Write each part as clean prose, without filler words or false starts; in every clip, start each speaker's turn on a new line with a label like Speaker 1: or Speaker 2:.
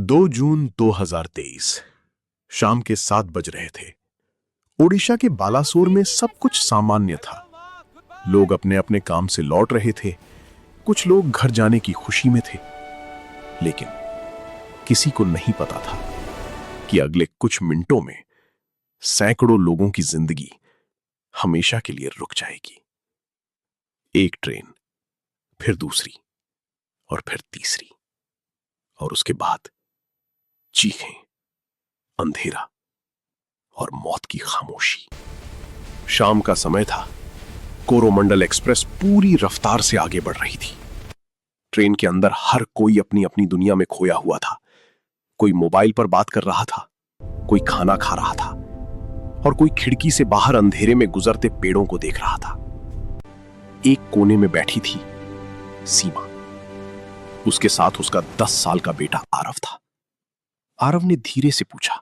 Speaker 1: 2 जून 2023 शाम के 7 बज रहे थे। ओडिशा के बालासोर में सब कुछ सामान्य था। लोग अपने अपने काम से लौट रहे थे। कुछ लोग घर जाने की खुशी में थे, लेकिन किसी को नहीं पता था कि अगले कुछ मिनटों में सैकड़ों लोगों की जिंदगी हमेशा के लिए रुक जाएगी। एक ट्रेन, फिर दूसरी, और फिर तीसरी, और उसके बाद चीखें, अंधेरा और मौत की खामोशी। शाम का समय था। कोरोमंडल एक्सप्रेस पूरी रफ्तार से आगे बढ़ रही थी। ट्रेन के अंदर हर कोई अपनी अपनी दुनिया में खोया हुआ था। कोई मोबाइल पर बात कर रहा था, कोई खाना खा रहा था, और कोई खिड़की से बाहर अंधेरे में गुजरते पेड़ों को देख रहा था। एक कोने में बैठी थी सीमा। उसके साथ उसका 10 साल का बेटा आरव था। आरव ने धीरे से पूछा,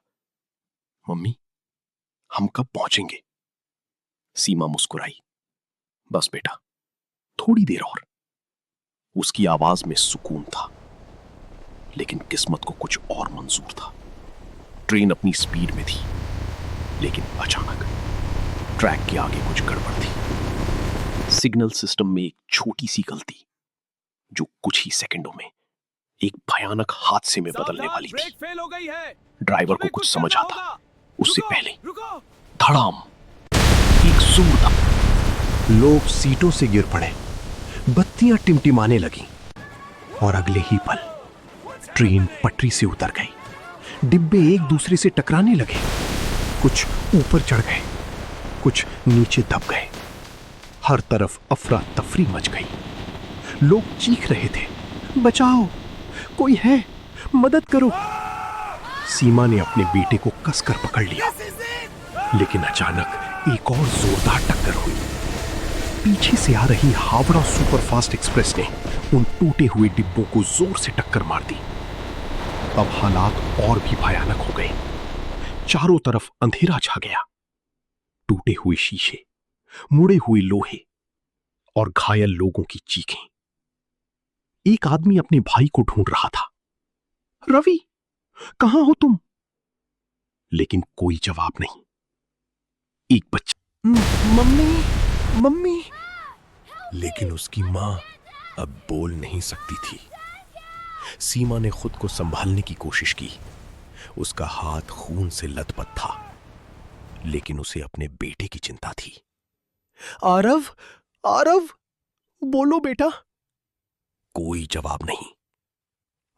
Speaker 1: मम्मी, हम कब पहुंचेंगे? सीमा मुस्कुराई, बस बेटा, थोड़ी देर और। उसकी आवाज में सुकून था, लेकिन किस्मत को कुछ और मंजूर था। ट्रेन अपनी स्पीड में थी, लेकिन अचानक ट्रैक के आगे कुछ गड़बड़ थी। सिग्नल सिस्टम में एक छोटी सी गलती, जो कुछ ही सेकंडों में एक भयानक हादसे में बदलने वाली थी। ड्राइवर को कुछ समझ आता उससे पहले धड़ाम, एक जोरदार।
Speaker 2: लोग सीटों से गिर पड़े, बत्तियां टिमटिमाने लगीं, और अगले ही पल ट्रेन पटरी से उतर गई। डिब्बे एक दूसरे से टकराने लगे। कुछ ऊपर चढ़ गए, कुछ नीचे दब गए। हर तरफ अफरा तफरी मच गई। लोग चीख रहे थे, बचाओ, कोई है, मदद करो। सीमा ने अपने बेटे को कसकर पकड़ लिया, लेकिन अचानक एक और जोरदार टक्कर हुई। पीछे से आ रही हावड़ा सुपरफास्ट एक्सप्रेस ने उन टूटे हुए डिब्बों को जोर से टक्कर मार दी। अब हालात और भी भयानक हो गए। चारों तरफ अंधेरा छा गया। टूटे हुए शीशे, मुड़े हुए लोहे और घायल लोगों की चीखें। एक आदमी अपने भाई को ढूंढ रहा था। रवि, कहां हो तुम? लेकिन कोई जवाब नहीं। एक बच्चा, मम्मी, मम्मी। लेकिन उसकी मां अब बोल नहीं सकती थी। सीमा ने खुद को संभालने की कोशिश की। उसका हाथ खून से लथपथ था, लेकिन उसे अपने बेटे की चिंता थी। आरव, आरव, बोलो बेटा। कोई जवाब नहीं।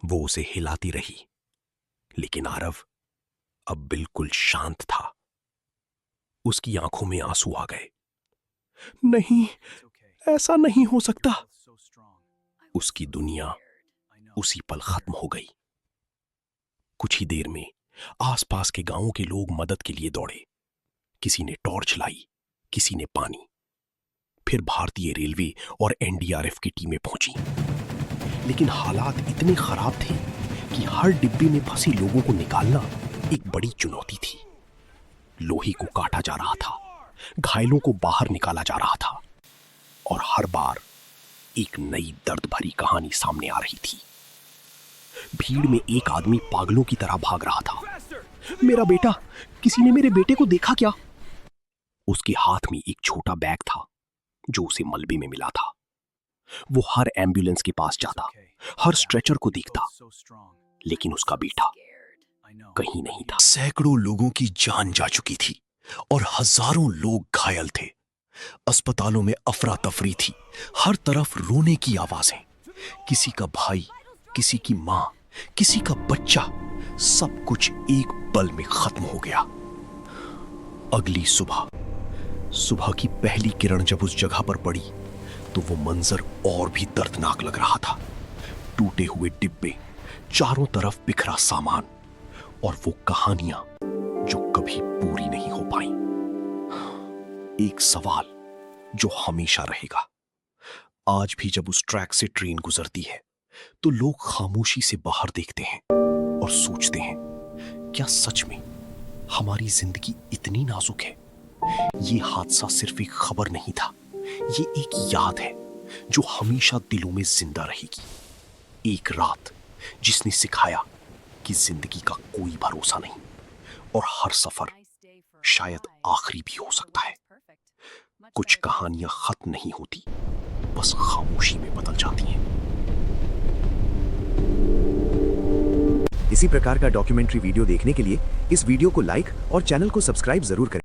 Speaker 2: वो उसे हिलाती रही, लेकिन आरव अब बिल्कुल शांत था। उसकी आंखों में आंसू आ गए। नहीं, ऐसा नहीं हो सकता। उसकी दुनिया उसी पल खत्म हो गई। कुछ ही देर में आसपास के गांवों के लोग मदद के लिए दौड़े। किसी ने टॉर्च लाई, किसी ने पानी। फिर भारतीय रेलवे और एनडीआरएफ की टीमें पहुंची, लेकिन हालात इतने खराब थे कि हर डिब्बे में फंसे लोगों को निकालना एक बड़ी चुनौती थी। लोहे को काटा जा रहा था, घायलों को बाहर निकाला जा रहा था, और हर बार एक नई दर्द भरी कहानी सामने आ रही थी। भीड़ में एक आदमी पागलों की तरह भाग रहा था। मेरा बेटा, किसी ने मेरे बेटे को देखा क्या? उसके हाथ में एक छोटा बैग था, जो उसे मलबे में मिला था। वो हर एम्बुलेंस के पास जाता, हर स्ट्रेचर को देखता, लेकिन उसका बेटा कहीं नहीं था। सैकड़ों लोगों की जान जा चुकी थी और हजारों लोग घायल थे। अस्पतालों में अफरा तफरी थी, हर तरफ रोने की आवाजें। किसी का भाई, किसी की मां, किसी का बच्चा, सब कुछ एक पल में खत्म हो गया। अगली सुबह की पहली किरण जब उस जगह पर पड़ी, तो वो मंजर और भी दर्दनाक लग रहा था। टूटे हुए डिब्बे, चारों तरफ बिखरा सामान, और वो कहानियां जो कभी पूरी नहीं हो पाई। एक सवाल जो हमेशा रहेगा। आज भी जब उस ट्रैक से ट्रेन गुजरती है, तो लोग खामोशी से बाहर देखते हैं और सोचते हैं, क्या सच में हमारी जिंदगी इतनी नाजुक है? ये हादसा सिर्फ एक खबर नहीं था, ये एक याद है जो हमेशा दिलों में जिंदा रहेगी। एक रात जिसने सिखाया कि कि जिंदगी का कोई भरोसा नहीं और हर सफर शायद आखिरी भी हो सकता है। कुछ कहानियां खत्म नहीं होती, बस खामोशी में बदल जाती हैं।
Speaker 3: इसी प्रकार का डॉक्यूमेंट्री वीडियो देखने के लिए इस वीडियो को लाइक और चैनल को सब्सक्राइब जरूर करें।